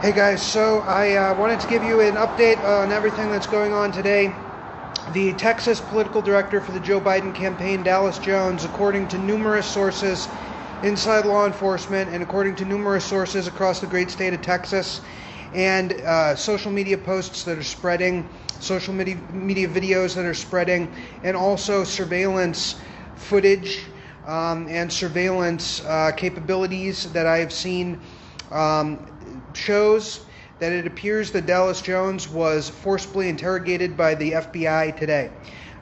Hey guys, so I wanted to give you an update on everything that's going on today. The Texas political director for the Joe Biden campaign, Dallas Jones, according to numerous sources inside law enforcement and according to numerous sources across the great state of Texas, and social media posts that are spreading, social media videos that are spreading, and also surveillance footage and surveillance capabilities that I have seen shows that it appears that Dallas Jones was forcibly interrogated by the FBI today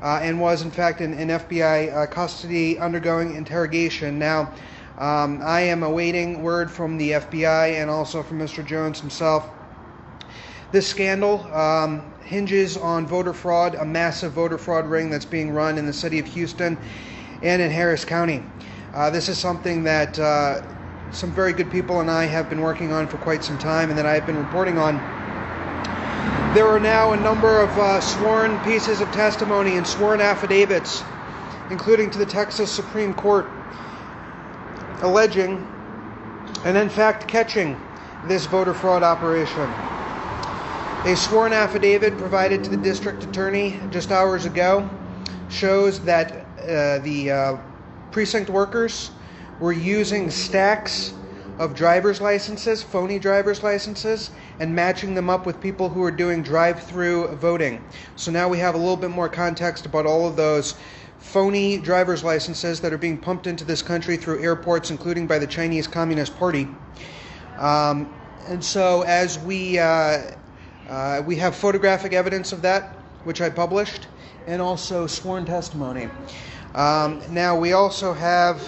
and was in fact in FBI custody undergoing interrogation. Now, I am awaiting word from the FBI and also from Mr. Jones himself. This scandal hinges on voter fraud, a massive voter fraud ring that's being run in the city of Houston and in Harris County. This is something that some very good people and I have been working on for quite some time and that I have been reporting on. There are now a number of sworn pieces of testimony and sworn affidavits, including to the Texas Supreme Court, alleging and in fact catching this voter fraud operation. A sworn affidavit provided to the district attorney just hours ago shows that the precinct workers were using stacks of driver's licenses, phony driver's licenses, and matching them up with people who are doing drive-through voting. So now we have a little bit more context about all of those phony driver's licenses that are being pumped into this country through airports, including by the Chinese Communist Party. And so as we have photographic evidence of that, which I published, and also sworn testimony. Now we also have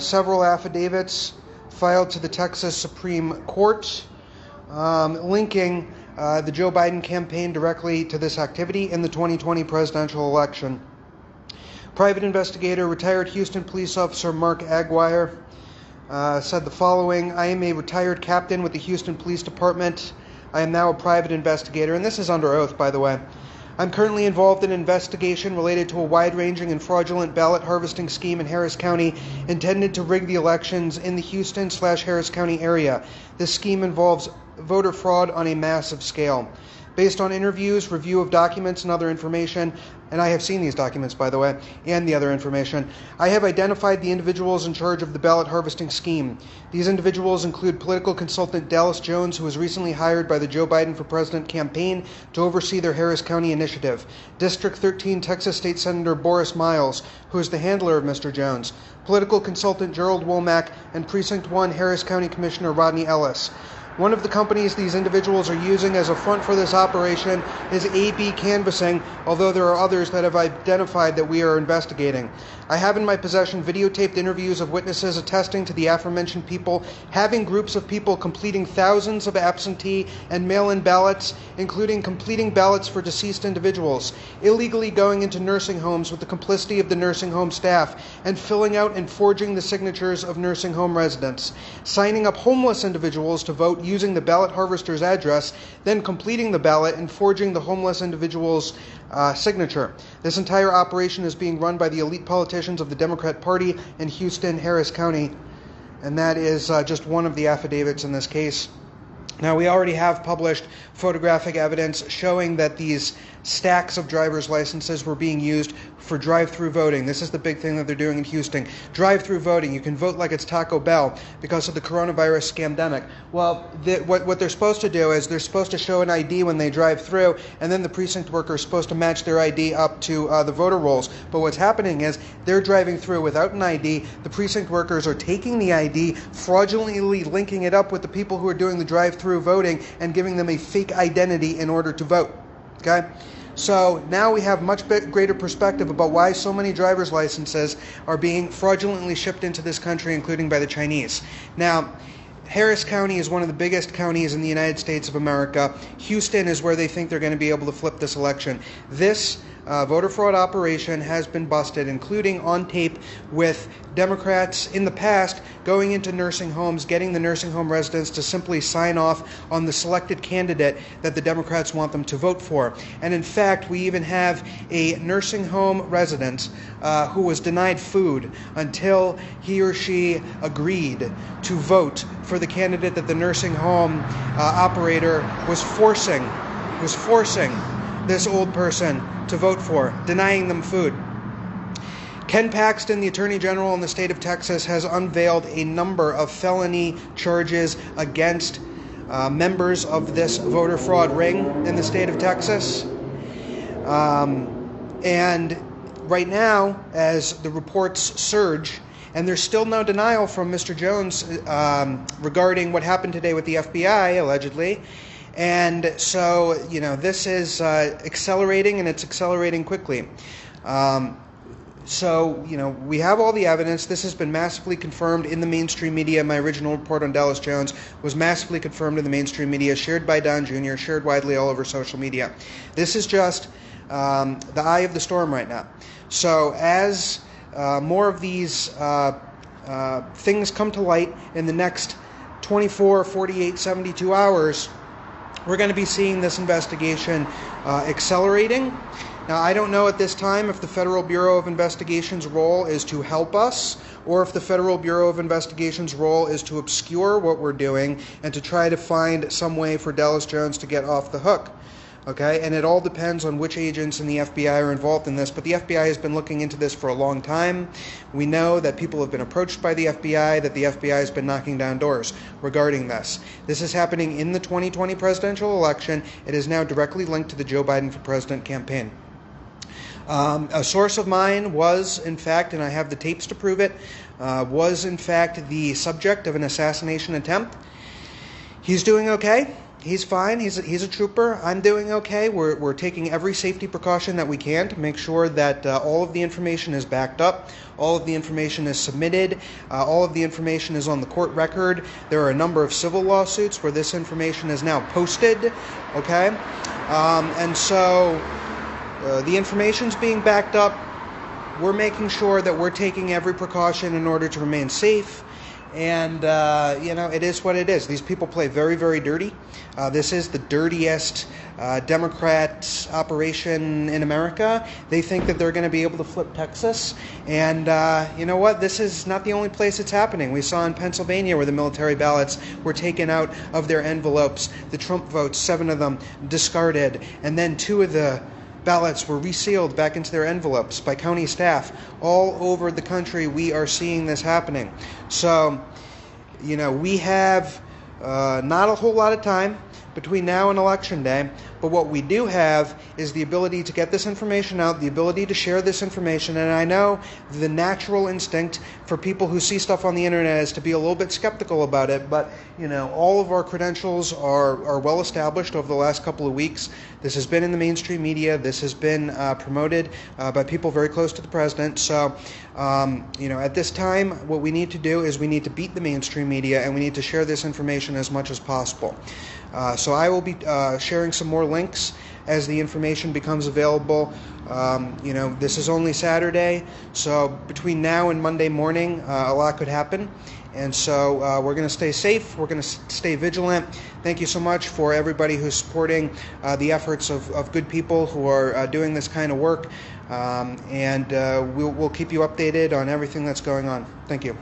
several affidavits filed to the Texas Supreme Court linking the Joe Biden campaign directly to this activity in the 2020 presidential election. Private investigator, retired Houston police officer Mark Aguirre said the following: "I am a retired captain with the Houston Police Department. I am now a private investigator," and this is under oath, by the way. "I'm currently involved in an investigation related to a wide-ranging and fraudulent ballot harvesting scheme in Harris County intended to rig the elections in the Houston/Harris County area. This scheme involves voter fraud on a massive scale. Based on interviews, review of documents, and other information," and I have seen these documents, by the way, and the other information, "I have identified the individuals in charge of the ballot harvesting scheme. These individuals include political consultant Dallas Jones, who was recently hired by the Joe Biden for President campaign to oversee their Harris County initiative; District 13 Texas State Senator Boris Miles, who is the handler of Mr. Jones; political consultant Gerald Womack; and Precinct 1 Harris County Commissioner Rodney Ellis. One of the companies these individuals are using as a front for this operation is AB Canvassing, although there are others that have identified that we are investigating. I have in my possession videotaped interviews of witnesses attesting to the aforementioned people having groups of people completing thousands of absentee and mail-in ballots, including completing ballots for deceased individuals, illegally going into nursing homes with the complicity of the nursing home staff, and filling out and forging the signatures of nursing home residents, signing up homeless individuals to vote using the ballot harvester's address, then completing the ballot and forging the homeless individual's signature. This entire operation is being run by the elite politicians of the Democrat Party in Houston, Harris County." And that is just one of the affidavits in this case. Now, we already have published photographic evidence showing that these stacks of driver's licenses were being used for drive-through voting. This is the big thing that they're doing in Houston. Drive-through voting. You can vote like it's Taco Bell because of the coronavirus scamdemic. Well, what they're supposed to do is they're supposed to show an ID when they drive through, and then the precinct worker is supposed to match their ID up to the voter rolls. But what's happening is they're driving through without an ID. The precinct workers are taking the ID, fraudulently linking it up with the people who are doing the drive-through voting and giving them a fake identity in order to vote. Okay? So now we have much greater perspective about why so many driver's licenses are being fraudulently shipped into this country, including by the Chinese. Now, Harris County is one of the biggest counties in the United States of America. Houston is where they think they're going to be able to flip this election. This voter fraud operation has been busted, including on tape with Democrats in the past going into nursing homes, getting the nursing home residents to simply sign off on the selected candidate that the Democrats want them to vote for. And in fact, we even have a nursing home resident who was denied food until he or she agreed to vote for the candidate that the nursing home operator was forcing this old person to vote for, denying them food. Ken Paxton, the Attorney General in the state of Texas, has unveiled a number of felony charges against members of this voter fraud ring in the state of Texas. And right now, as the reports surge, and there's still no denial from Mr. Jones regarding what happened today with the FBI, allegedly. And so, this is accelerating, and it's accelerating quickly. We have all the evidence. This has been massively confirmed in the mainstream media. My original report on Dallas Jones was massively confirmed in the mainstream media, shared by Don Jr., shared widely all over social media. This is just the eye of the storm right now. So as more of these things come to light in the next 24, 48, 72 hours, we're going to be seeing this investigation accelerating. Now, I don't know at this time if the Federal Bureau of Investigation's role is to help us or if the Federal Bureau of Investigation's role is to obscure what we're doing and to try to find some way for Dallas Jones to get off the hook. Okay, and it all depends on which agents in the FBI are involved in this, but the FBI has been looking into this for a long time. We know that people have been approached by the FBI, that the FBI has been knocking down doors regarding this. This is happening in the 2020 presidential election. It is now directly linked to the Joe Biden for President campaign. A source of mine was, in fact, and I have the tapes to prove it, was in fact the subject of an assassination attempt. He's doing okay. He's fine. He's a trooper. I'm doing okay. We're taking every safety precaution that we can to make sure that all of the information is backed up, all of the information is submitted, all of the information is on the court record. There are a number of civil lawsuits where this information is now posted. Okay, and so the information's being backed up. We're making sure that we're taking every precaution in order to remain safe. And, it is what it is. These people play very, very dirty. This is the dirtiest Democrat operation in America. They think that they're going to be able to flip Texas. And you know what? This is not the only place it's happening. We saw in Pennsylvania where the military ballots were taken out of their envelopes. The Trump votes, 7 of them discarded. And then 2 of the ballots were resealed back into their envelopes by county staff. All over the country, we are seeing this happening. So, we have not a whole lot of time between now and Election Day, but what we do have is the ability to get this information out, the ability to share this information, and I know the natural instinct for people who see stuff on the internet is to be a little bit skeptical about it, but, all of our credentials are well established over the last couple of weeks. This has been in the mainstream media. This has been promoted by people very close to the president. So, at this time, what we need to do is we need to beat the mainstream media, and we need to share this information as much as possible. So I will be sharing some more links as the information becomes available. This is only Saturday, so between now and Monday morning, a lot could happen. And so we're going to stay safe. We're going to stay vigilant. Thank you so much for everybody who's supporting the efforts of good people who are doing this kind of work. And we'll keep you updated on everything that's going on. Thank you.